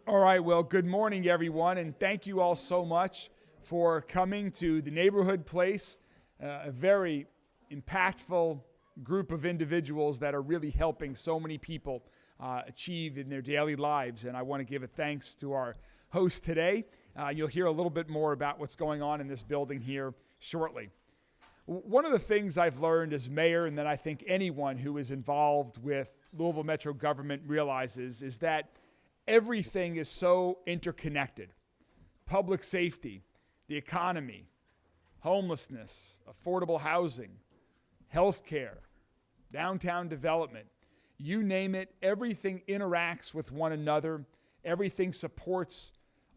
All right, well, good morning, everyone, and thank you all so much for coming to the Neighborhood Place, a very impactful group of individuals that are really helping so many people achieve in their daily lives. And I want to give a thanks to our host today. You'll hear a little bit more about what's going on in this building here shortly. One of the things I've learned as mayor, and that I think anyone who is involved with Louisville Metro government realizes, is that everything is so interconnected. Public safety, the economy, homelessness, affordable housing, healthcare, downtown development, you name it, everything interacts with one another, everything supports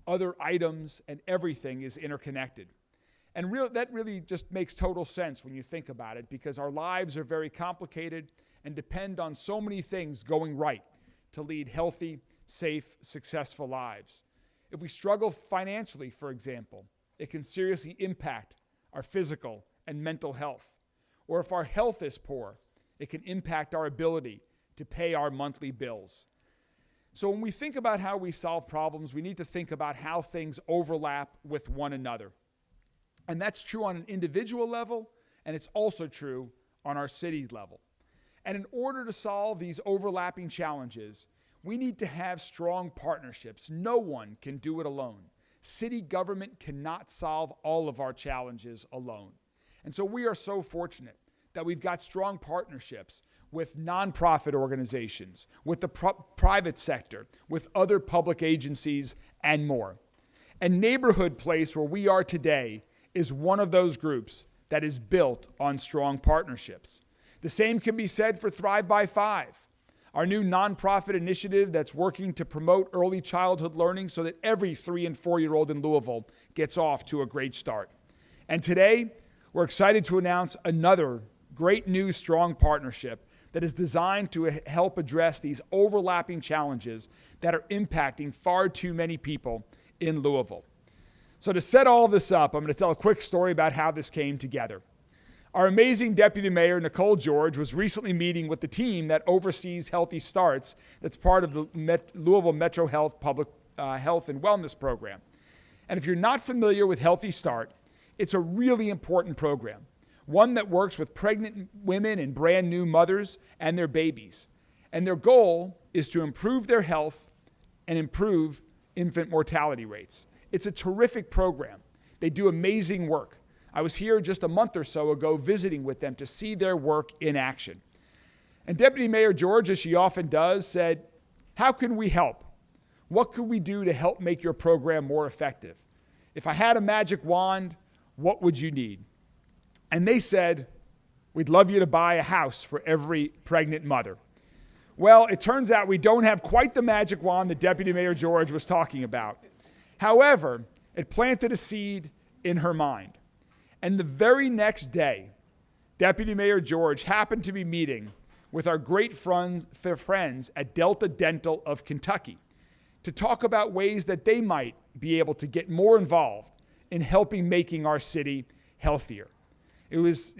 other items, and everything is interconnected. And that really just makes total sense when you think about it, because our lives are very complicated and depend on so many things going right to lead healthy, safe, successful lives. If we struggle financially, for example, it can seriously impact our physical and mental health. Or if our health is poor, it can impact our ability to pay our monthly bills. So when we think about how we solve problems, we need to think about how things overlap with one another. And that's true on an individual level, and it's also true on our city level. And in order to solve these overlapping challenges, we need to have strong partnerships. No one can do it alone. City government cannot solve all of our challenges alone. And so we are so fortunate that we've got strong partnerships with nonprofit organizations, with the private sector, with other public agencies, and more. And Neighborhood Place, where we are today, is one of those groups that is built on strong partnerships. The same can be said for Thrive by Five, our new nonprofit initiative that's working to promote early childhood learning so that every 3- and 4-year-old in Louisville gets off to a great start. And today, we're excited to announce another great new strong partnership that is designed to help address these overlapping challenges that are impacting far too many people in Louisville. So to set all of this up, I'm going to tell a quick story about how this came together. Our amazing Deputy Mayor, Nicole George, was recently meeting with the team that oversees Healthy Starts, that's part of the Louisville Metro Health Public Health and Wellness Program. And if you're not familiar with Healthy Start, it's a really important program, one that works with pregnant women and brand new mothers and their babies. And their goal is to improve their health and improve infant mortality rates. It's a terrific program. They do amazing work. I was here just a month or so ago visiting with them to see their work in action. And Deputy Mayor George, as she often does, said, "How can we help? What could we do to help make your program more effective? If I had a magic wand, what would you need?" And they said, "We'd love you to buy a house for every pregnant mother." Well, it turns out we don't have quite the magic wand that Deputy Mayor George was talking about. However, it planted a seed in her mind. And the very next day, Deputy Mayor George happened to be meeting with our great friends at Delta Dental of Kentucky to talk about ways that they might be able to get more involved in helping making our city healthier. It was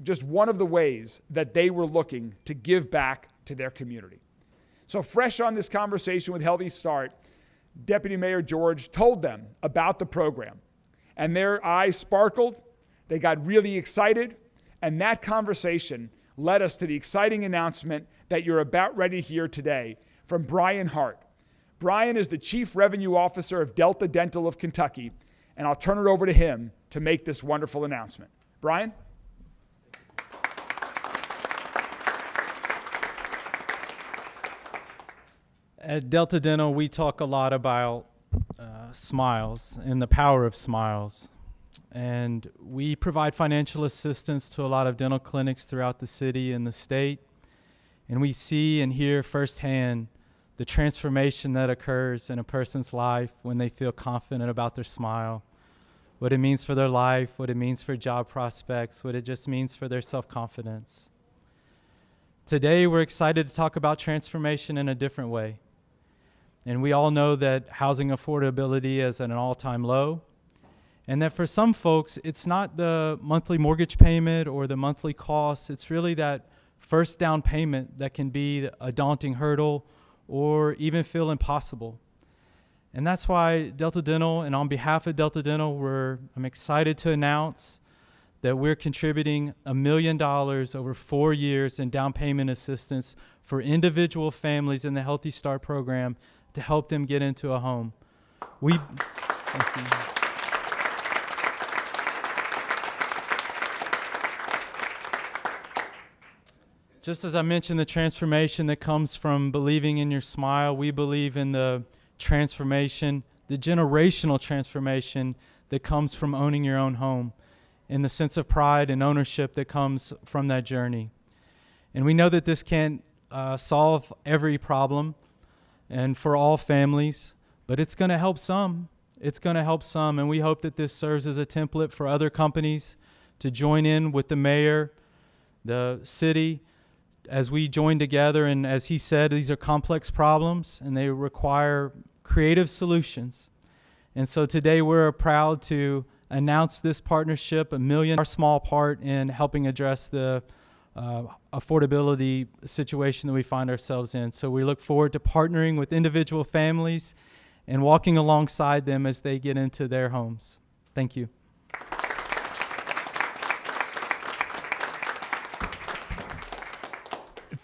just one of the ways that they were looking to give back to their community. So fresh on this conversation with Healthy Start, Deputy Mayor George told them about the program, and their eyes sparkled. They got really excited, and that conversation led us to the exciting announcement that you're about ready to hear today from Brian Hart. Brian is the Chief Revenue Officer of Delta Dental of Kentucky, and I'll turn it over to him to make this wonderful announcement. Brian? At Delta Dental, we talk a lot about smiles and the power of smiles. And we provide financial assistance to a lot of dental clinics throughout the city and the state. And we see and hear firsthand the transformation that occurs in a person's life when they feel confident about their smile, what it means for their life, what it means for job prospects, what it just means for their self-confidence. Today, we're excited to talk about transformation in a different way. And we all know that housing affordability is at an all-time low, and that for some folks, it's not the monthly mortgage payment or the monthly costs. It's really that first down payment that can be a daunting hurdle or even feel impossible. And that's why Delta Dental, and on behalf of Delta Dental, I'm excited to announce that we're contributing $1 million over 4 years in down payment assistance for individual families in the Healthy Start program to help them get into a home. Thank you. Just as I mentioned, the transformation that comes from believing in your smile, we believe in the transformation, the generational transformation that comes from owning your own home, and the sense of pride and ownership that comes from that journey. And we know that this can't solve every problem and for all families, but it's going to help some. It's going to help some, and we hope that this serves as a template for other companies to join in with the mayor, the city, as we join together. And as he said, these are complex problems and they require creative solutions. And so today we're proud to announce this partnership, $1 million, our small part in helping address the affordability situation that we find ourselves in. So we look forward to partnering with individual families and walking alongside them as they get into their homes. Thank you.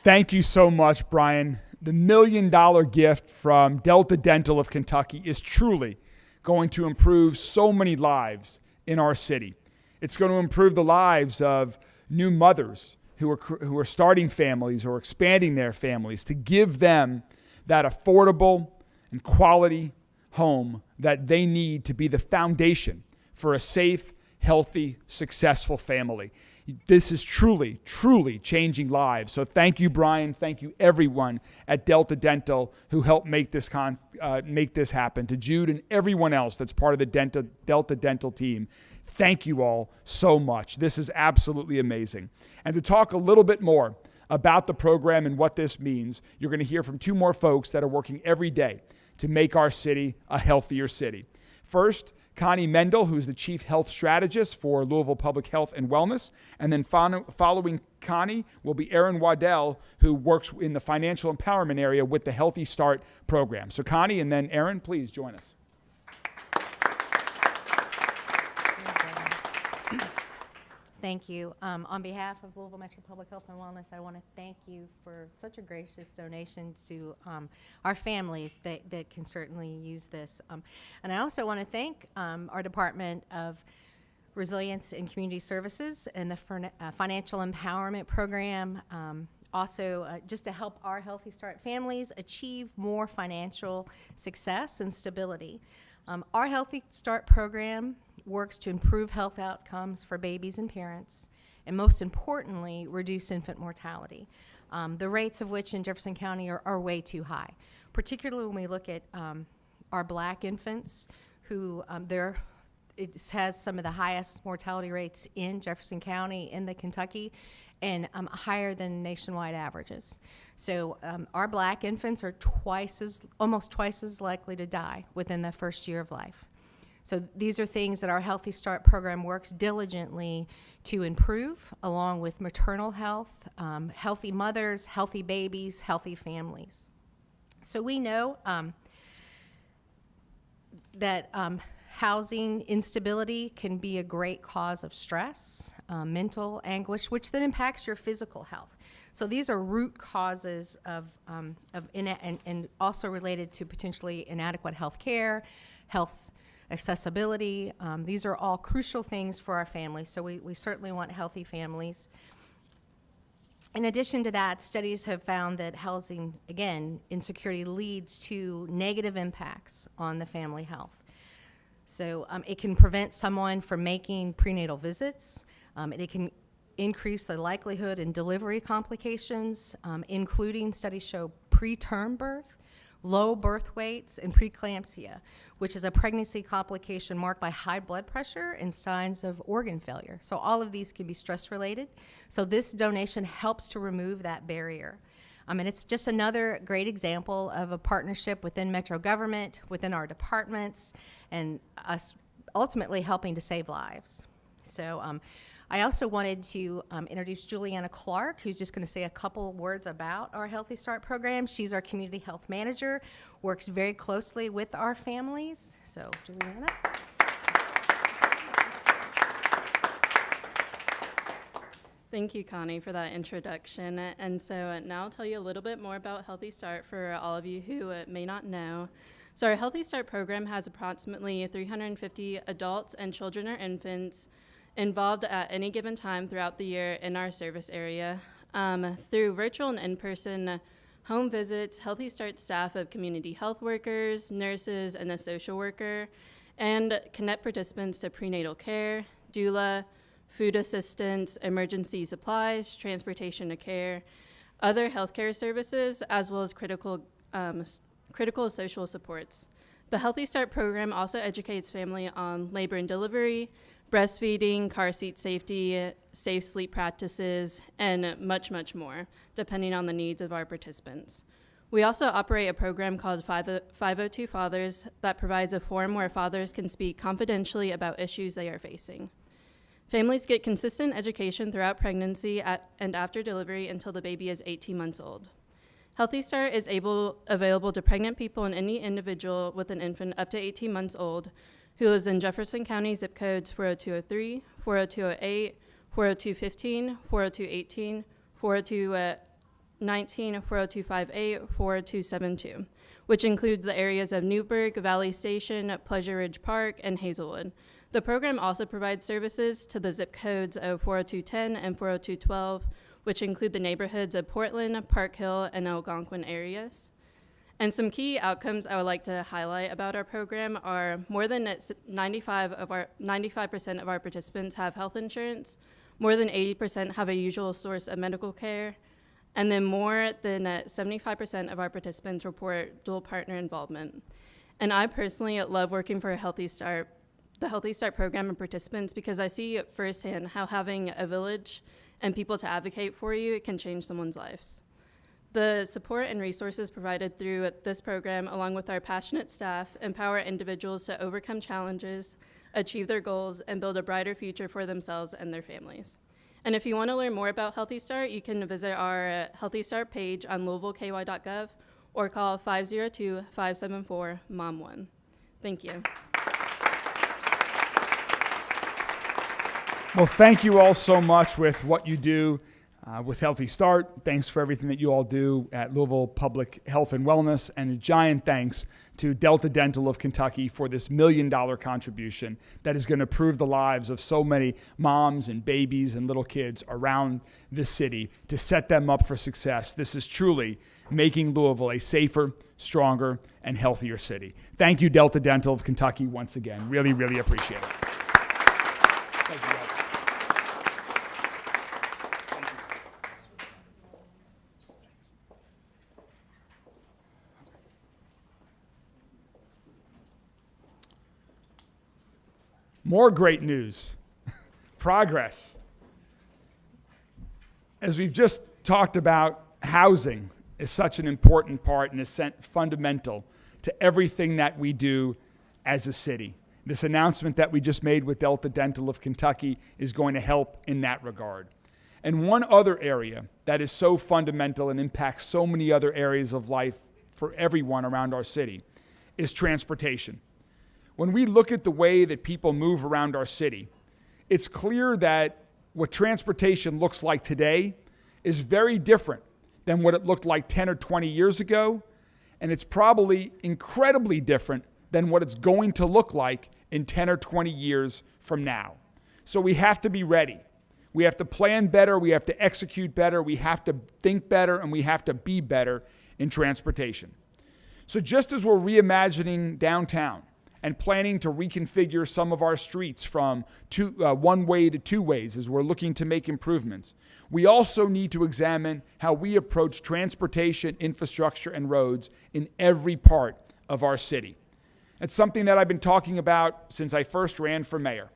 Thank you so much, Brian. The $1 million gift from Delta Dental of Kentucky is truly going to improve so many lives in our city. It's going to improve the lives of new mothers who are starting families or expanding their families, to give them that affordable and quality home that they need to be the foundation for a safe, healthy, successful family. This is truly, truly changing lives. So thank you, Brian. Thank you, everyone at Delta Dental who helped make this happen. To Jude and everyone else that's part of the Delta Dental team, thank you all so much. This is absolutely amazing. And to talk a little bit more about the program and what this means, you're going to hear from 2 more folks that are working every day to make our city a healthier city. First, Connie Mendel, who's the Chief Health Strategist for Louisville Public Health and Wellness. And then following Connie will be Aaron Waddell, who works in the financial empowerment area with the Healthy Start program. So Connie and then Aaron, please join us. Thank you. On behalf of Louisville Metro Public Health and Wellness, I want to thank you for such a gracious donation to our families that can certainly use this. And I also want to thank our Department of Resilience and Community Services and the Financial Empowerment Program, just to help our Healthy Start families achieve more financial success and stability. Our Healthy Start program works to improve health outcomes for babies and parents, and most importantly, reduce infant mortality, the rates of which in Jefferson County are way too high, particularly when we look at our Black infants who it has some of the highest mortality rates in Jefferson County in the Kentucky, and higher than nationwide averages. So our Black infants are almost twice as likely to die within the first year of life. So these are things that our Healthy Start program works diligently to improve, along with maternal health, healthy mothers, healthy babies, healthy families. So we know that housing instability can be a great cause of stress, mental anguish, which then impacts your physical health. So these are root causes and also related to potentially inadequate health care, health accessibility. These are all crucial things for our families, so we certainly want healthy families. In addition to that, studies have found that housing, again, insecurity leads to negative impacts on the family health. So it can prevent someone from making prenatal visits. It can increase the likelihood in delivery complications, including studies show preterm birth, low birth weights, and preeclampsia, which is a pregnancy complication marked by high blood pressure and signs of organ failure. So all of these can be stress-related. So this donation helps to remove that barrier. And it's just another great example of a partnership within Metro government, within our departments, and us ultimately helping to save lives. So I also wanted to introduce Juliana Clark, who's just going to say a couple words about our Healthy Start program. She's our community health manager, works very closely with our families. So, Juliana. Thank you, Connie, for that introduction. And so now I'll tell you a little bit more about Healthy Start for all of you who may not know. So our Healthy Start program has approximately 350 adults and children or infants involved at any given time throughout the year in our service area. Through virtual and in-person home visits, Healthy Start staff of community health workers, nurses, and a social worker, and connect participants to prenatal care, doula, food assistance, emergency supplies, transportation to care, other healthcare services, as well as critical social supports. The Healthy Start program also educates family on labor and delivery, breastfeeding, car seat safety, safe sleep practices, and much, much more, depending on the needs of our participants. We also operate a program called 502 Fathers that provides a forum where fathers can speak confidentially about issues they are facing. Families get consistent education throughout pregnancy and after delivery until the baby is 18 months old. Healthy Start is available to pregnant people and any individual with an infant up to 18 months old who lives in Jefferson County zip codes 40203, 40208, 40215, 40218, 40219, 40258, 40272, which include the areas of Newburgh, Valley Station, Pleasure Ridge Park, and Hazelwood. The program also provides services to the zip codes of 40210 and 40212, which include the neighborhoods of Portland, Park Hill, and Algonquin areas. And some key outcomes I would like to highlight about our program are more than 95% of our participants have health insurance, more than 80% have a usual source of medical care, and then more than 75% of our participants report dual partner involvement. And I personally love working for the Healthy Start program and participants because I see firsthand how having a village and people to advocate for you can change someone's lives. The support and resources provided through this program, along with our passionate staff, empower individuals to overcome challenges, achieve their goals, and build a brighter future for themselves and their families. And if you want to learn more about Healthy Start, you can visit our Healthy Start page on louisvilleky.gov or call 502-574-MOM1. Thank you. Well, thank you all so much with what you do with Healthy Start. Thanks for everything that you all do at Louisville Public Health and Wellness, and a giant thanks to Delta Dental of Kentucky for this $1 million contribution that is going to improve the lives of so many moms and babies and little kids around this city to set them up for success. This is truly making Louisville a safer, stronger, and healthier city. Thank you, Delta Dental of Kentucky, once again. Really, really appreciate it. Thank you, guys. More great news, progress. As we've just talked about, housing is such an important part and is fundamental to everything that we do as a city. This announcement that we just made with Delta Dental of Kentucky is going to help in that regard. And one other area that is so fundamental and impacts so many other areas of life for everyone around our city is transportation. When we look at the way that people move around our city, it's clear that what transportation looks like today is very different than what it looked like 10 or 20 years ago, and it's probably incredibly different than what it's going to look like in 10 or 20 years from now. So we have to be ready. We have to plan better, we have to execute better, we have to think better, and we have to be better in transportation. So just as we're reimagining downtown and planning to reconfigure some of our streets from one way to two ways as we're looking to make improvements, we also need to examine how we approach transportation, infrastructure, and roads in every part of our city. It's something that I've been talking about since I first ran for mayor.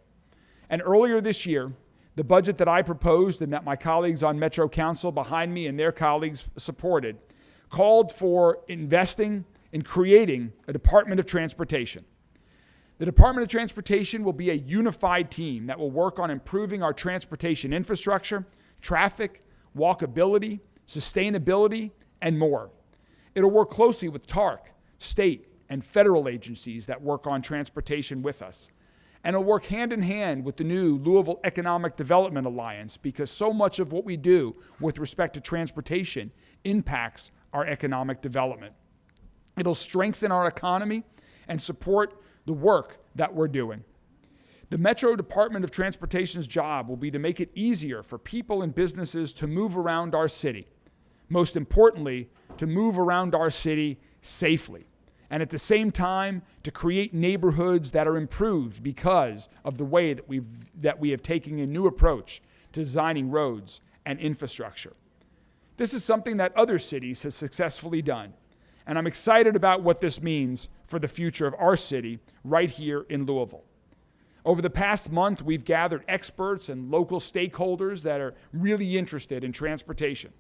And earlier this year, the budget that I proposed and that my colleagues on Metro Council behind me and their colleagues supported called for investing in creating a Department of Transportation. The Department of Transportation will be a unified team that will work on improving our transportation infrastructure, traffic, walkability, sustainability, and more. It'll work closely with TARC, state, and federal agencies that work on transportation with us. And it'll work hand in hand with the new Louisville Economic Development Alliance, because so much of what we do with respect to transportation impacts our economic development. It'll strengthen our economy and support the work that we're doing. The Metro Department of Transportation's job will be to make it easier for people and businesses to move around our city. Most importantly, to move around our city safely. And at the same time, to create neighborhoods that are improved because of the way that we have taken a new approach to designing roads and infrastructure. This is something that other cities have successfully done, and I'm excited about what this means for the future of our city right here in Louisville. Over the past month, we've gathered experts and local stakeholders that are really interested in transportation,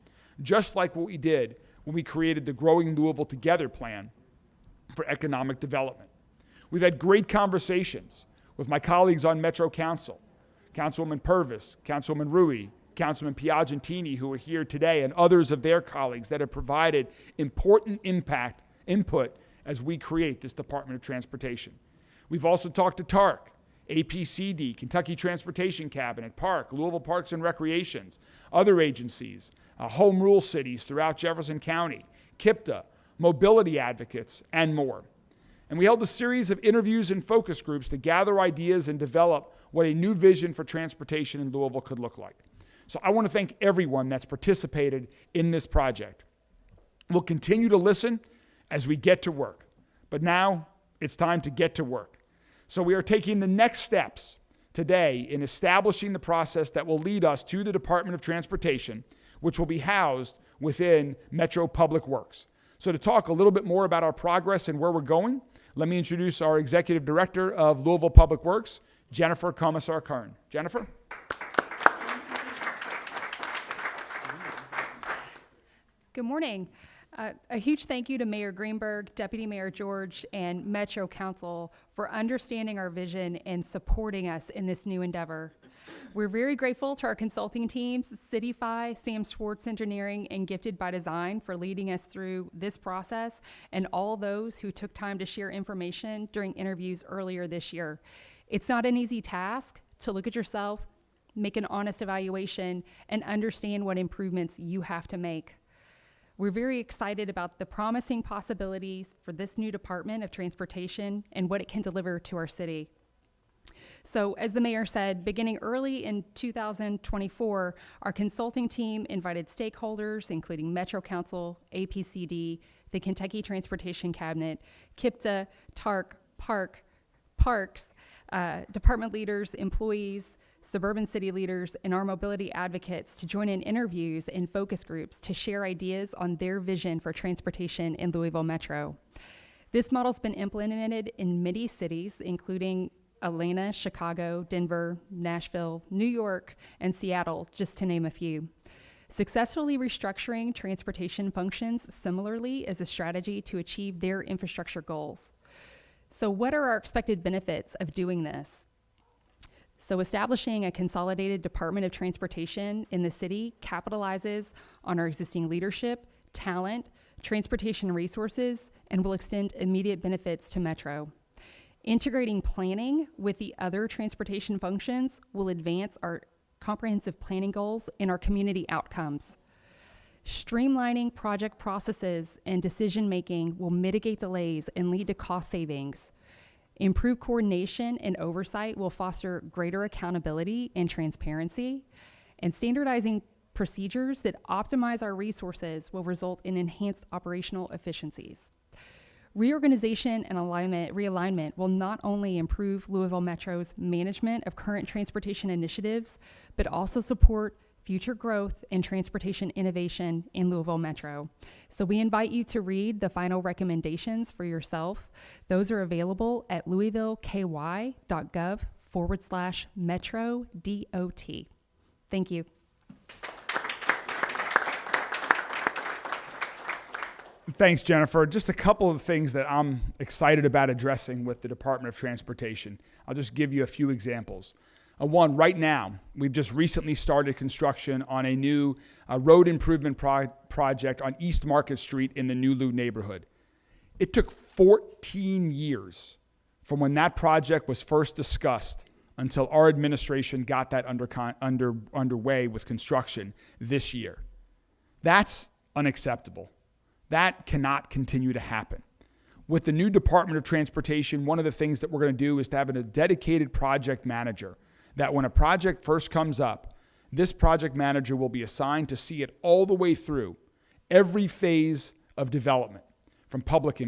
just like what we did when we created the Growing Louisville Together plan for economic development. We've had great conversations with my colleagues on Metro Council, Councilwoman Purvis, Councilwoman Rui, Councilman Piagentini, who are here today, and others of their colleagues that have provided important input as we create this Department of Transportation. We've also talked to TARC, APCD, Kentucky Transportation Cabinet, PARC, Louisville Parks and Recreations, other agencies, home rule cities throughout Jefferson County, KIPTA, mobility advocates, and more. And we held a series of interviews and focus groups to gather ideas and develop what a new vision for transportation in Louisville could look like. So I want to thank everyone that's participated in this project. We'll continue to listen as we get to work, but now it's time to get to work. So we are taking the next steps today in establishing the process that will lead us to the Department of Transportation, which will be housed within Metro Public Works. So to talk a little bit more about our progress and where we're going, let me introduce our Executive Director of Louisville Public Works, Jennifer Commissar-Kern. Jennifer? Good morning. A huge thank you to Mayor Greenberg, Deputy Mayor George, and Metro Council for understanding our vision and supporting us in this new endeavor. We're very grateful to our consulting teams, CityFi, Sam Schwartz Engineering, and Gifted by Design for leading us through this process, and all those who took time to share information during interviews earlier this year. It's not an easy task to look at yourself, make an honest evaluation, and understand what improvements you have to make. We're very excited about the promising possibilities for this new Department of Transportation and what it can deliver to our city. So, as the mayor said, beginning early in 2024, our consulting team invited stakeholders, including Metro Council, APCD, the Kentucky Transportation Cabinet, KIPTA, TARC, PARC, Parks, department leaders, employees, suburban city leaders, and our mobility advocates to join in interviews and focus groups to share ideas on their vision for transportation in Louisville Metro. This model's been implemented in many cities, including Atlanta, Chicago, Denver, Nashville, New York, and Seattle, just to name a few. Successfully restructuring transportation functions similarly is a strategy to achieve their infrastructure goals. So what are our expected benefits of doing this? So establishing a consolidated Department of Transportation in the city capitalizes on our existing leadership, talent, transportation resources, and will extend immediate benefits to Metro. Integrating planning with the other transportation functions will advance our comprehensive planning goals and our community outcomes. Streamlining project processes and decision-making will mitigate delays and lead to cost savings. Improved coordination and oversight will foster greater accountability and transparency, and standardizing procedures that optimize our resources will result in enhanced operational efficiencies. Reorganization and realignment will not only improve Louisville Metro's management of current transportation initiatives, but also support future growth and transportation innovation in Louisville Metro. So we invite you to read the final recommendations for yourself. Those are available at louisvilleky.gov/Metro DOT. Thank you. Thanks, Jennifer. Just a couple of things that I'm excited about addressing with the Department of Transportation. I'll just give you a few examples. One, right now, we've just recently started construction on a new road improvement project on East Market Street in the Nulu neighborhood. It took 14 years from when that project was first discussed until our administration got that underway with construction this year. That's unacceptable. That cannot continue to happen. With the new Department of Transportation, one of the things that we're going to do is to have a dedicated project manager that when a project first comes up, this project manager will be assigned to see it all the way through, every phase of development, from public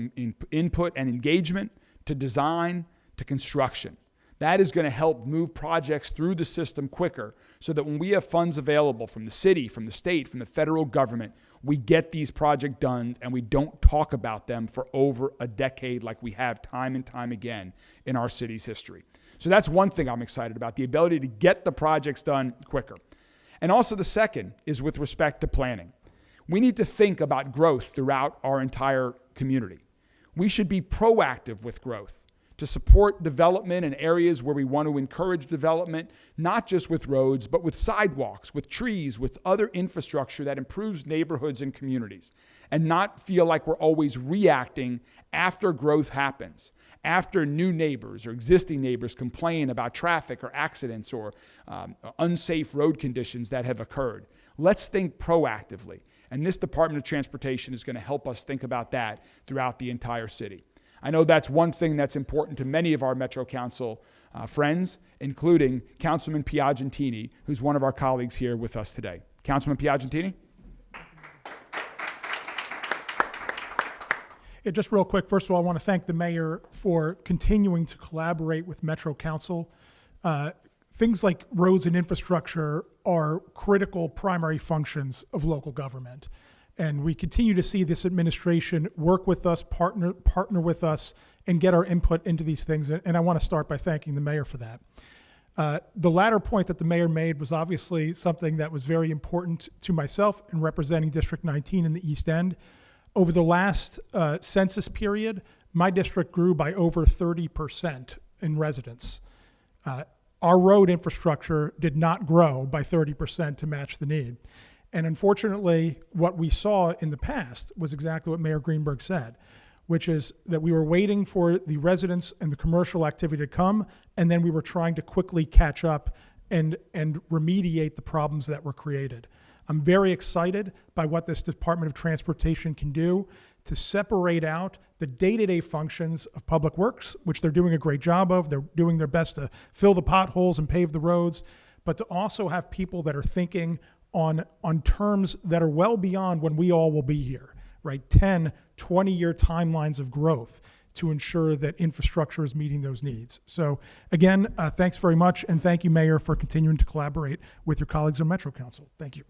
input and engagement to design to construction. That is going to help move projects through the system quicker so that when we have funds available from the city, from the state, from the federal government, we get these projects done and we don't talk about them for over a decade like we have time and time again in our city's history. So that's one thing I'm excited about, the ability to get the projects done quicker. And also the second is with respect to planning. We need to think about growth throughout our entire community. We should be proactive with growth to support development in areas where we want to encourage development, not just with roads, but with sidewalks, with trees, with other infrastructure that improves neighborhoods and communities, and not feel like we're always reacting after growth happens, after new neighbors or existing neighbors complain about traffic or accidents or unsafe road conditions that have occurred. Let's think proactively, and this Department of Transportation is going to help us think about that throughout the entire city. I know that's one thing that's important to many of our Metro Council friends, including Councilman Piagentini, who's one of our colleagues here with us today. Councilman Piagentini? Yeah, just real quick, first of all, I want to thank the mayor for continuing to collaborate with Metro Council. Things like roads and infrastructure are critical primary functions of local government. And we continue to see this administration work with us, partner with us, and get our input into these things. And I want to start by thanking the mayor for that. The latter point that the mayor made was obviously something that was very important to myself in representing District 19 in the East End. Over the last census period, my district grew by over 30% in residents. Our road infrastructure did not grow by 30% to match the need. And unfortunately, what we saw in the past was exactly what Mayor Greenberg said, which is that we were waiting for the residents and the commercial activity to come, and then we were trying to quickly catch up and remediate the problems that were created. I'm very excited by what this Department of Transportation can do to separate out the day-to-day functions of Public Works, which they're doing a great job of. They're doing their best to fill the potholes and pave the roads, but to also have people that are thinking on terms that are well beyond when we all will be here, right? 10, 20-year timelines of growth to ensure that infrastructure is meeting those needs. So again, thanks very much, and thank you, Mayor, for continuing to collaborate with your colleagues on Metro Council. Thank you.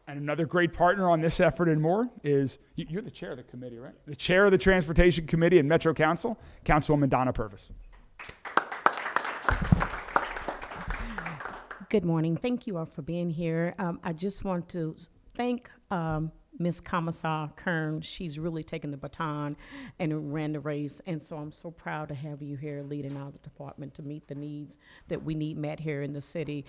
And another great partner on this effort and more is, you're the chair of the committee, right? The chair of the Transportation Committee in Metro Council, Councilwoman Donna Purvis. Good morning. Thank you all for being here. I just want to thank Ms. Commissar Kern. She's really taken the baton and ran the race, and so I'm so proud to have you here leading our department to meet the needs that we need met here in the city.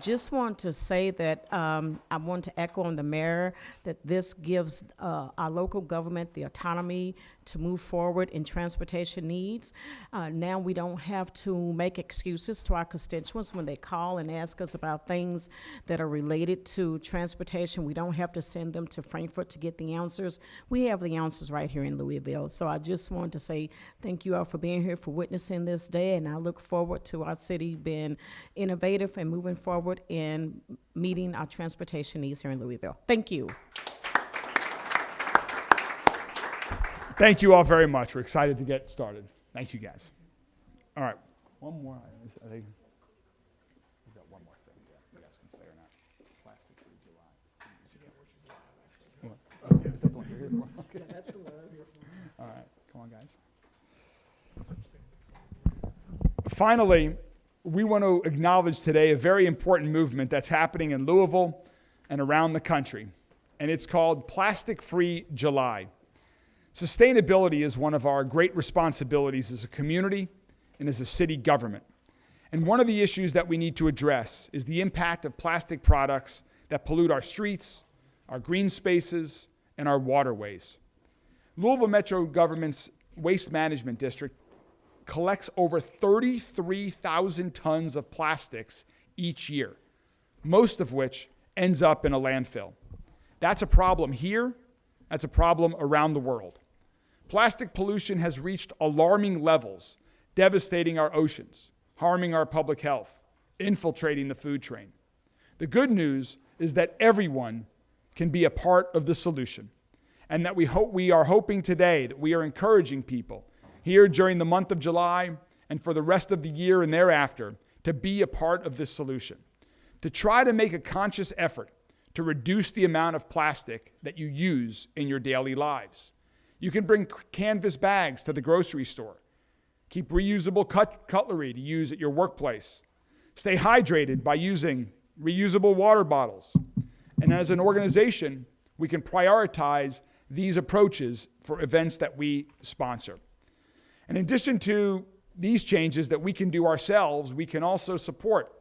Just want to say that I want to echo on the mayor that this gives our local government the autonomy to move forward in transportation needs. Now we don't have to make excuses to our constituents when they call and ask us about things that are related to transportation. We don't have to send them to Frankfurt to get the answers. We have the answers right here in Louisville. So I just want to say thank you all for being here, for witnessing this day, and I look forward to our city being innovative and moving forward in meeting our transportation needs here in Louisville. Thank you. Thank you all very much. We're excited to get started. Thank you, guys. All right, one more. I think we've got one more thing. Yeah, you guys can stay or not. Plastic Free July. What? Is that the one you're here for? Okay. Yeah, that's the one I'm here for. All right, come on, guys. Finally, we want to acknowledge today a very important movement that's happening in Louisville, and around the country, and it's called Plastic Free July. Sustainability is one of our great responsibilities as a community and as a city government. And one of the issues that we need to address is the impact of plastic products that pollute our streets, our green spaces, and our waterways. Louisville Metro Government's Waste Management District collects over 33,000 tons of plastics each year, most of which ends up in a landfill. That's a problem here. That's a problem around the world. Plastic pollution has reached alarming levels, devastating our oceans, harming our public health, infiltrating the food chain. The good news is that everyone can be a part of the solution, and that we are hoping today that we are encouraging people here during the month of July and for the rest of the year and thereafter to be a part of this solution, to try to make a conscious effort to reduce the amount of plastic that you use in your daily lives. You can bring canvas bags to the grocery store. Keep reusable cutlery to use at your workplace. Stay hydrated by using reusable water bottles. And as an organization, we can prioritize these approaches for events that we sponsor. In addition to these changes that we can do ourselves, we can also support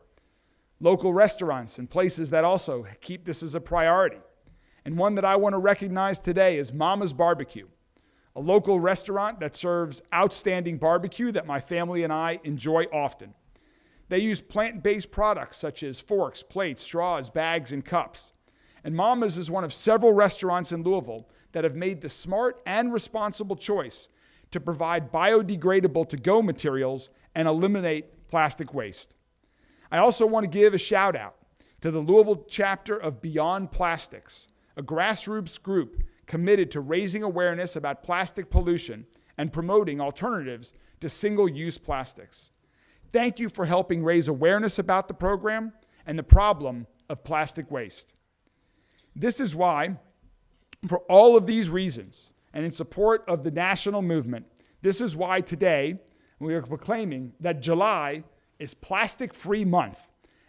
local restaurants and places that also keep this as a priority. And one that I want to recognize today is Mama's Barbecue, a local restaurant that serves outstanding barbecue that my family and I enjoy often. They use plant-based products such as forks, plates, straws, bags, and cups. And Mama's is one of several restaurants in Louisville that have made the smart and responsible choice to provide biodegradable to-go materials and eliminate plastic waste. I also want to give a shout out to the Louisville chapter of Beyond Plastics, a grassroots group committed to raising awareness about plastic pollution and promoting alternatives to single-use plastics. Thank you for helping raise awareness about the program and the problem of plastic waste. This is why, for all of these reasons, and in support of the national movement, this is why today we are proclaiming that July is Plastic-Free Month.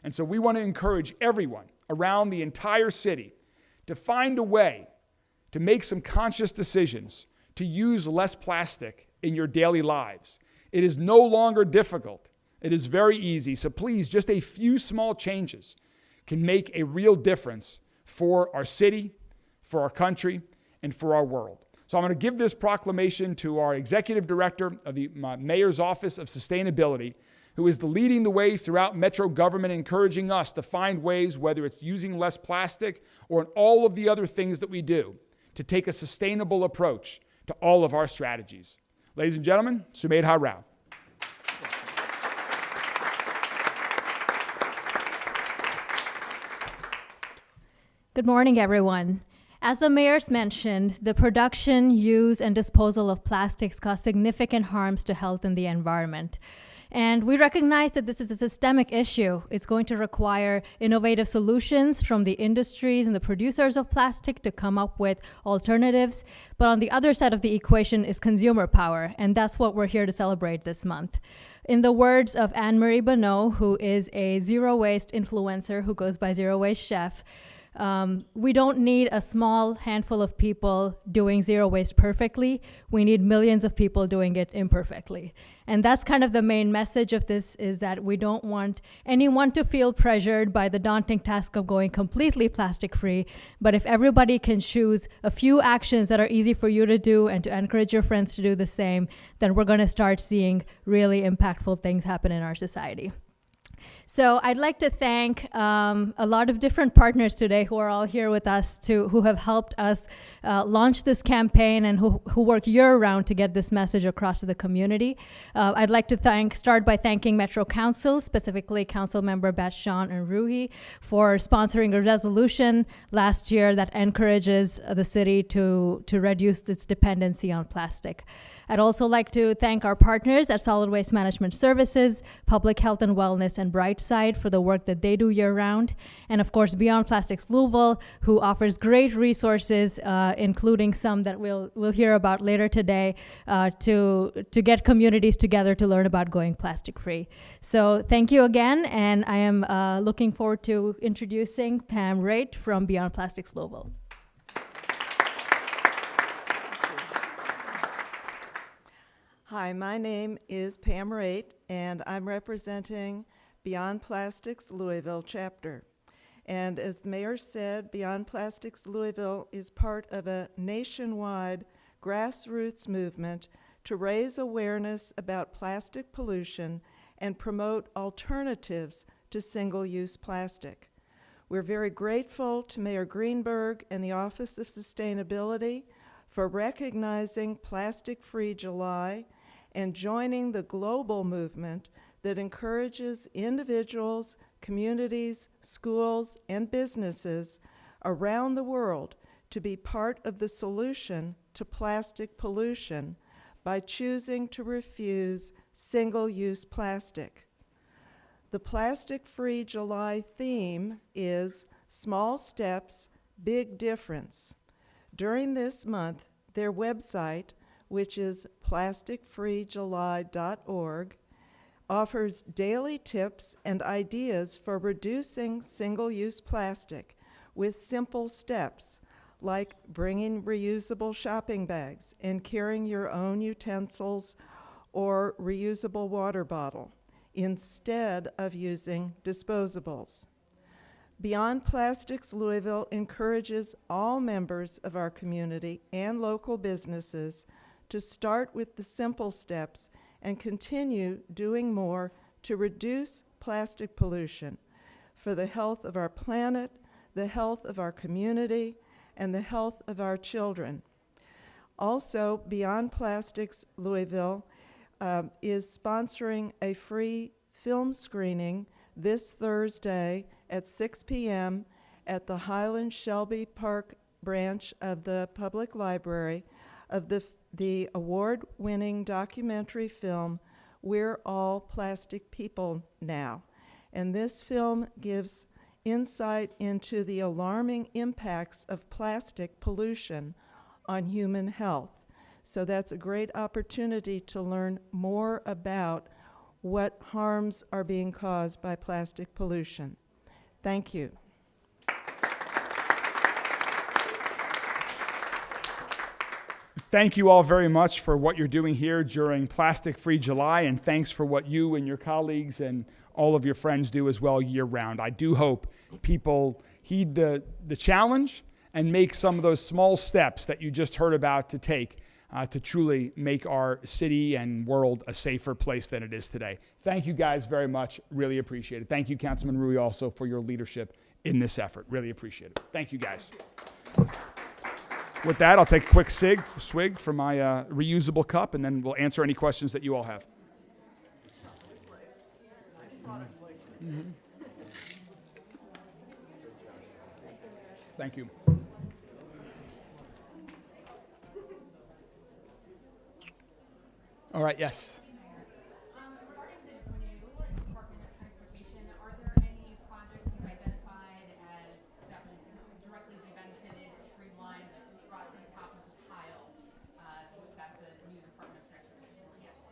And so we want to encourage everyone around the entire city to find a way to make some conscious decisions to use less plastic in your daily lives. It is no longer difficult. It is very easy. So please, just a few small changes can make a real difference for our city, for our country, and for our world. So I'm going to give this proclamation to our Executive Director of the Mayor's Office of Sustainability, who is leading the way throughout Metro government, encouraging us to find ways, whether it's using less plastic or in all of the other things that we do, to take a sustainable approach to all of our strategies. Ladies and gentlemen, Sumaid Harao. Good morning, everyone. As the mayor's mentioned, the production, use, and disposal of plastics cause significant harms to health and the environment. And we recognize that this is a systemic issue. It's going to require innovative solutions from the industries and the producers of plastic to come up with alternatives. But on the other side of the equation is consumer power, and that's what we're here to celebrate this month. In the words of Anne-Marie Bonneau, who is a zero-waste influencer who goes by Zero Waste Chef, we don't need a small handful of people doing zero waste perfectly. We need millions of people doing it imperfectly. And that's kind of the main message of this, is that we don't want anyone to feel pressured by the daunting task of going completely plastic free. But if everybody can choose a few actions that are easy for you to do and to encourage your friends to do the same, then we're going to start seeing really impactful things happen in our society. So I'd like to thank a lot of different partners today who are all here with us, who have helped us launch this campaign and who work year-round to get this message across to the community. I'd like to start by thanking Metro Council, specifically Council Member Batshon and Ruhi, for sponsoring a resolution last year that encourages the city to reduce its dependency on plastic. I'd also like to thank our partners at Solid Waste Management Services, Public Health and Wellness, and Bright bright side for the work that they do year-round. And of course, Beyond Plastics Louisville, who offers great resources, including some that we'll hear about later today, to get communities together to learn about going plastic-free. So thank you again, and I am looking forward to introducing Pam Raitt from Beyond Plastics Louisville. Hi, my name is Pam Raitt, and I'm representing Beyond Plastics Louisville chapter. And as the mayor said, Beyond Plastics Louisville is part of a nationwide grassroots movement to raise awareness about plastic pollution and promote alternatives to single-use plastic. We're very grateful to Mayor Greenberg and the Office of Sustainability for recognizing Plastic-Free July and joining the global movement that encourages individuals, communities, schools, and businesses around the world to be part of the solution to plastic pollution by choosing to refuse single-use plastic. The Plastic-Free July theme is Small Steps, Big Difference. During this month, their website, which is plasticfreejuly.org, offers daily tips and ideas for reducing single-use plastic with simple steps like bringing reusable shopping bags and carrying your own utensils or reusable water bottle instead of using disposables. Beyond Plastics Louisville encourages all members of our community and local businesses to start with the simple steps and continue doing more to reduce plastic pollution for the health of our planet, the health of our community, and the health of our children. Also, Beyond Plastics Louisville is sponsoring a free film screening this Thursday at 6 p.m. at the Highland Shelby Park branch of the Public Library of the award-winning documentary film, We're All Plastic People Now. And this film gives insight into the alarming impacts of plastic pollution on human health. So that's a great opportunity to learn more about what harms are being caused by plastic pollution. Thank you. Thank you all very much for what you're doing here during Plastic Free July, and thanks for what you and your colleagues and all of your friends do as well year-round. I do hope people heed the challenge and make some of those small steps that you just heard about to take to truly make our city and world a safer place than it is today. Thank you guys very much. Really appreciate it. Thank you, Councilman Rui, also for your leadership in this effort. Really appreciate it. Thank you, guys. With that, I'll take a quick swig from my reusable cup, and then we'll answer any questions that you all have. Mm-hmm. Thank you. All right, yes. Regarding the new Department of Transportation, are there any projects you've identified as that will directly be benefited, streamlined, brought to the top of the pile that the new Department of Transportation will handle?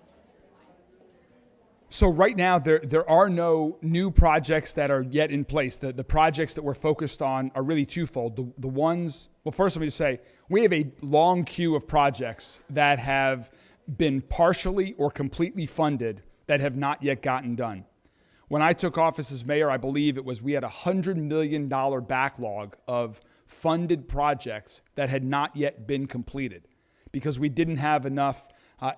So right now, there are no new projects that are yet in place. The projects that we're focused on are really twofold. The ones, well, first let me just say, we have a long queue of projects that have been partially or completely funded that have not yet gotten done. When I took office as mayor, I believe we had a $100 million backlog of funded projects that had not yet been completed because we didn't have enough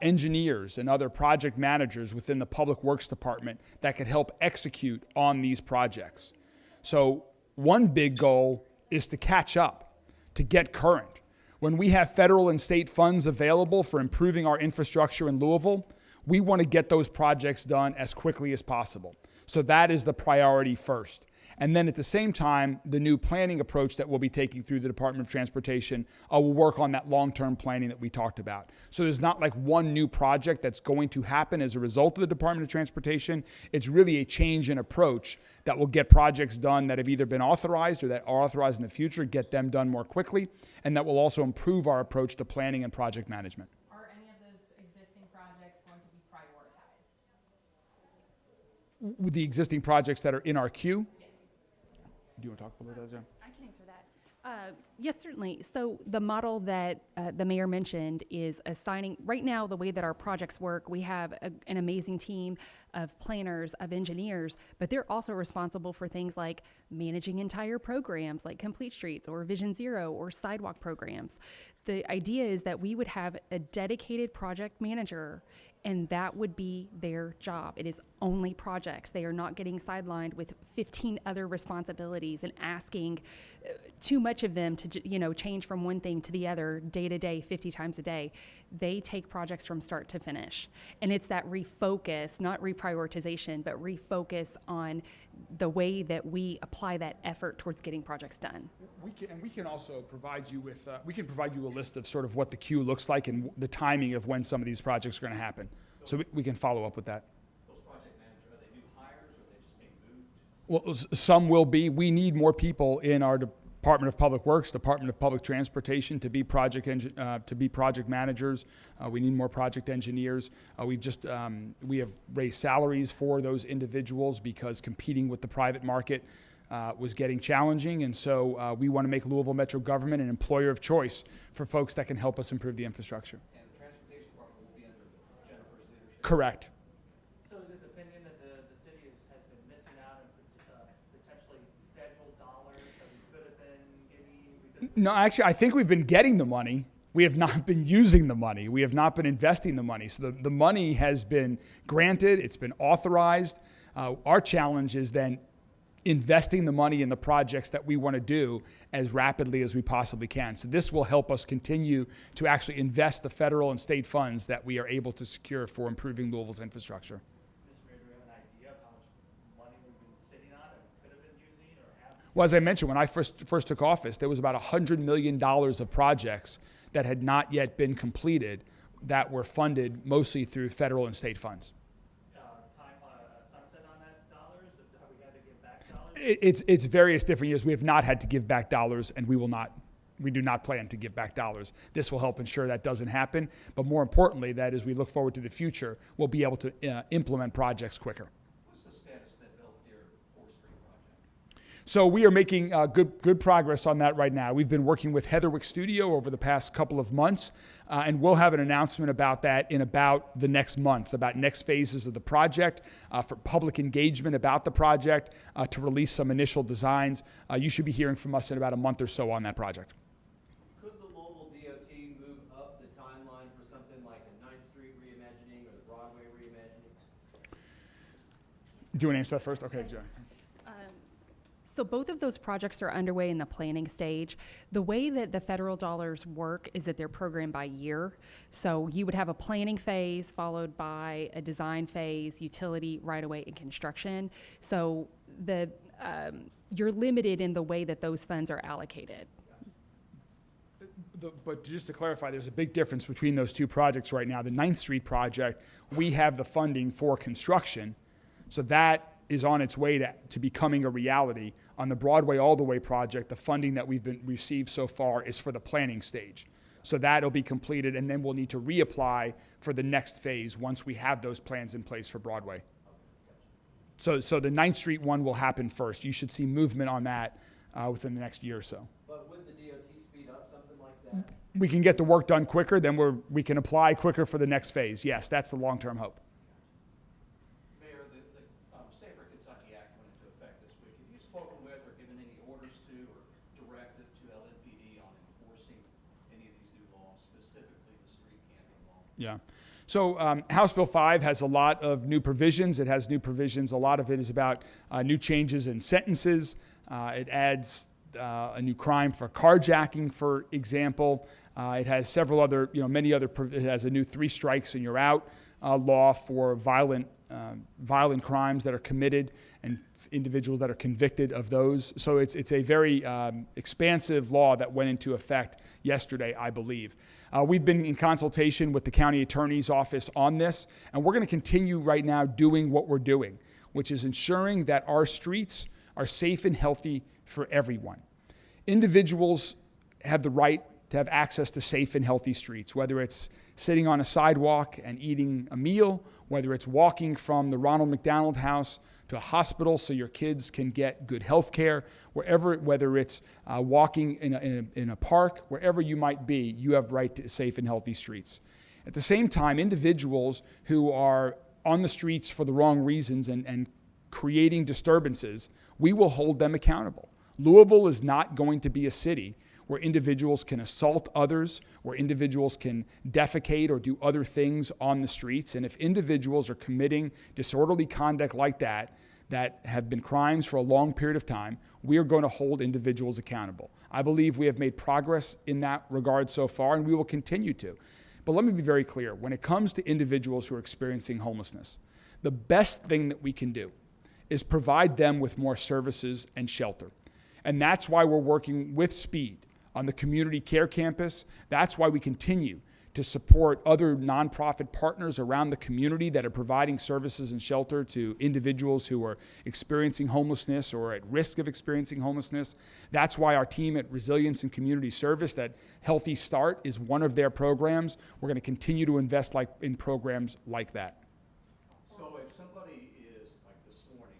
engineers and other project managers within the Public Works Department that could help execute on these projects. So one big goal is to catch up, to get current. When we have federal and state funds available for improving our infrastructure in Louisville, we want to get those projects done as quickly as possible. So that is the priority first. And then at the same time, the new planning approach that we'll be taking through the Department of Transportation will work on that long-term planning that we talked about. So there's not like one new project that's going to happen as a result of the Department of Transportation. It's really a change in approach that will get projects done that have either been authorized or that are authorized in the future, get them done more quickly, and that will also improve our approach to planning and project management. Are any of those existing projects going to be prioritized? With the existing projects that are in our queue? Do you want to talk about those, Jen? I can answer that. Yes, certainly. So the model that the mayor mentioned is assigning, right now, the way that our projects work, we have an amazing team of planners, of engineers, but they're also responsible for things like managing entire programs like Complete Streets or Vision Zero or sidewalk programs. The idea is that we would have a dedicated project manager, and that would be their job. It is only projects. They are not getting sidelined with 15 other responsibilities and asking too much of them to change from one thing to the other day to day, 50 times a day. They take projects from start to finish. And it's that refocus, not reprioritization, but refocus on the way that we apply that effort towards getting projects done. We can also provide you with, we can provide you a list of sort of what the queue looks like and the timing of when some of these projects are going to happen. So we can follow up with that. Those project managers, are they new hires or are they just being moved? Well, some will be. We need more people in our Department of Public Works, Department of Public Transportation to be project managers. We need more project engineers. We have raised salaries for those individuals because competing with the private market was getting challenging, and so we want to make Louisville Metro government an employer of choice for folks that can help us improve the infrastructure. And the Transportation Department will be under Jennifer's leadership? Correct. So is it the opinion that the city has been missing out on potentially federal dollars that we could have been getting? No, actually, I think we've been getting the money. We have not been using the money. We have not been investing the money. So the money has been granted. It's been authorized. Our challenge is then investing the money in the projects that we want to do as rapidly as we possibly can. So this will help us continue to actually invest the federal and state funds that we are able to secure for improving Louisville's infrastructure. Mr. Mayor, do we have an idea of how much money we've been sitting on and could have been using or have? Well, as I mentioned, when I first took office, there was about $100 million of projects that had not yet been completed that were funded mostly through federal and state funds. Sunset on that dollars? Have we had to give back dollars? It's various different years. We have not had to give back dollars, and we do not plan to give back dollars. This will help ensure that doesn't happen. But more importantly, that as we look forward to the future, we'll be able to implement projects quicker. What's the status of that Belvedere 4th Street project? So we are making good progress on that right now. We've been working with Heatherwick Studio over the past couple of months, and we'll have an announcement about that in about the next month, about next phases of the project, for public engagement about the project, to release some initial designs. You should be hearing from us in about a month or so on that project. Could the Louisville DOT move up the timeline for something like the 9th Street reimagining or the Broadway reimagining? Do you want to answer that first? Okay, Joe. So both of those projects are underway in the planning stage. The way that the federal dollars work is that they're programmed by year. So you would have a planning phase followed by a design phase, utility, right-of-way, and construction. So you're limited in the way that those funds are allocated. But just to clarify, there's a big difference between those two projects right now. The 9th Street project, we have the funding for construction, so that is on its way to becoming a reality. On the Broadway All the Way project, the funding that we've received so far is for the planning stage. So that'll be completed, and then we'll need to reapply for the next phase once we have those plans in place for Broadway. So the 9th Street one will happen first. You should see movement on that within the next year or so. But would the DOT speed up something like that? We can get the work done quicker, then we can apply quicker for the next phase. Yes, that's the long-term hope. Mayor, the Safer Kentucky Act went into effect this week. Have you spoken with or given any orders to or directive to LMPD on enforcing any of these new laws, specifically the street camping law? Yeah. So House Bill 5 has a lot of new provisions. It has new provisions. A lot of it is about new changes in sentences. It adds a new crime for carjacking, for example. It has several other, it has a new 3 strikes and you're out law for violent crimes that are committed and individuals that are convicted of those. So it's a very expansive law that went into effect yesterday, I believe. We've been in consultation with the county attorney's office on this, and we're going to continue right now doing what we're doing, which is ensuring that our streets are safe and healthy for everyone. Individuals have the right to have access to safe and healthy streets, whether it's sitting on a sidewalk and eating a meal, whether it's walking from the Ronald McDonald House to a hospital so your kids can get good health care, whether it's walking in a park, wherever you might be, you have right to safe and healthy streets. At the same time, individuals who are on the streets for the wrong reasons and creating disturbances, we will hold them accountable. Louisville is not going to be a city where individuals can assault others, where individuals can defecate or do other things on the streets. And if individuals are committing disorderly conduct like that have been crimes for a long period of time, we are going to hold individuals accountable. I believe we have made progress in that regard so far, and we will continue to. But let me be very clear. When it comes to individuals who are experiencing homelessness, the best thing that we can do is provide them with more services and shelter. And that's why we're working with speed on the community care campus. That's why we continue to support other nonprofit partners around the community that are providing services and shelter to individuals who are experiencing homelessness or at risk of experiencing homelessness. That's why our team at Resilience and Community Service, that Healthy Start, is one of their programs. We're going to continue to invest in programs like that. So if somebody is, like this morning,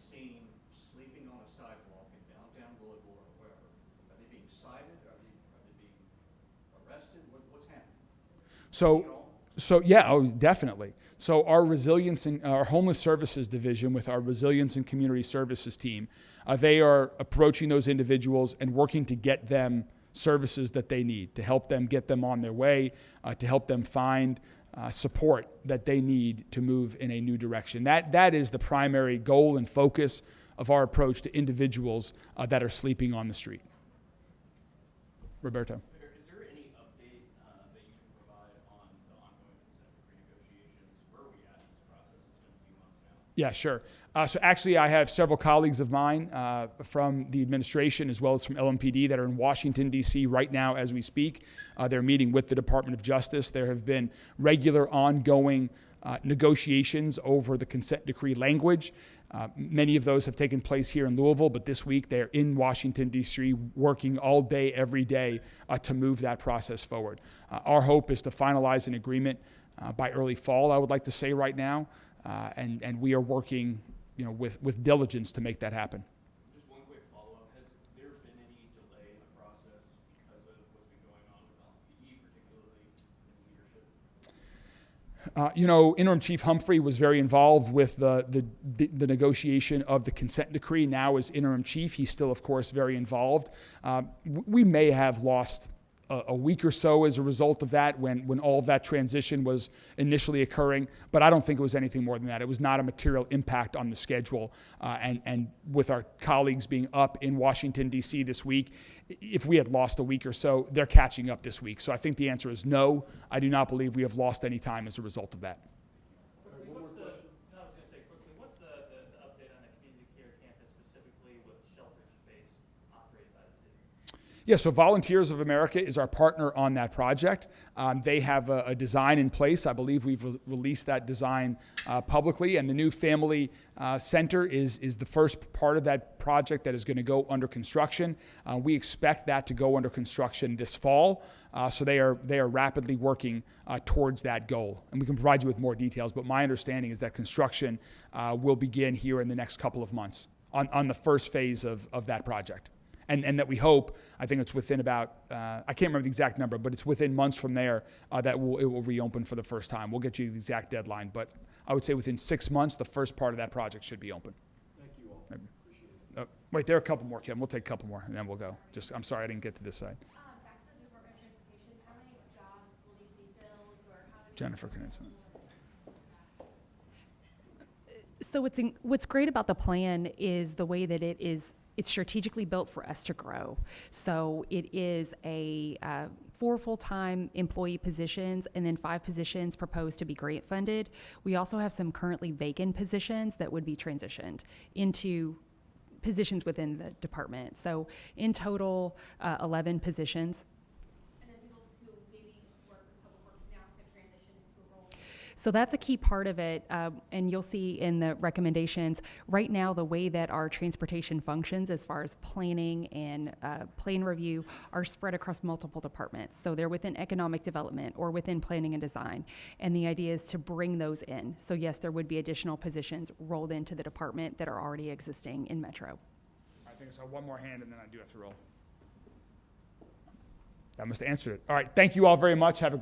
seen sleeping on a sidewalk in downtown Louisville or wherever, are they being cited? Are they being arrested? What's happening? So yeah, oh, definitely. So our resilience and our homeless services division with our resilience and community services team, they are approaching those individuals and working to get them services that they need, to help them get them on their way, to help them find support that they need to move in a new direction. That is the primary goal and focus of our approach to individuals that are sleeping on the street. Roberto. Is there any update that you can provide on the ongoing consent decree negotiations? Where are we at in this process? It's been a few months now. Yeah, sure. So actually, I have several colleagues of mine from the administration as well as from LMPD that are in Washington, D.C. right now as we speak. They're meeting with the Department of Justice. There have been regular ongoing negotiations over the consent decree language. Many of those have taken place here in Louisville, but this week they're in Washington, D.C., working all day, every day to move that process forward. Our hope is to finalize an agreement by early fall, I would like to say right now, and we are working with diligence to make that happen. Just one quick follow-up. Has there been any delay in the process because of what's been going on with LMPD, particularly in leadership? Interim Chief Humphrey was very involved with the negotiation of the consent decree. Now as interim chief, he's still, of course, very involved. We may have lost a week or so as a result of that when all of that transition was initially occurring, but I don't think it was anything more than that. It was not a material impact on the schedule. And with our colleagues being up in Washington, D.C. this week, if we had lost a week or so, they're catching up this week. So I think the answer is no. I do not believe we have lost any time as a result of that. What's the update on the community care campus, specifically with shelter space operated by the city? Yeah, so Volunteers of America is our partner on that project. They have a design in place. I believe we've released that design publicly, and the new family center is the first part of that project that is going to go under construction. We expect that to go under construction this fall, so they are rapidly working towards that goal. And we can provide you with more details, but my understanding is that construction will begin here in the next couple of months on the first phase of that project. And that we hope, I think it's within about, I can't remember the exact number, but it's within months from there that it will reopen for the first time. We'll get you the exact deadline, but I would say within 6 months, the first part of that project should be open. Thank you all. Appreciate it. Wait, there are a couple more, Kim. We'll take a couple more, and then we'll go. I'm sorry I didn't get to this side. Back to the Department of Transportation, how many jobs will these be filled, or how many? Jennifer can answer that. So what's great about the plan is the way that it is it's strategically built for us to grow. So it is a 4 full-time employee positions and then 5 positions proposed to be grant funded. We also have some currently vacant positions that would be transitioned into positions within the department. So in total, 11 positions. And then people who maybe work with Public Works now can transition into a role. So that's a key part of it, and you'll see in the recommendations, right now, the way that our transportation functions as far as planning and plan review are spread across multiple departments. So they're within economic development or within planning and design, and the idea is to bring those in. So yes, there would be additional positions rolled into the department that are already existing in Metro. I think I saw one more hand, and then I do have to roll. That must have answered it. All right, thank you all very much. Have a great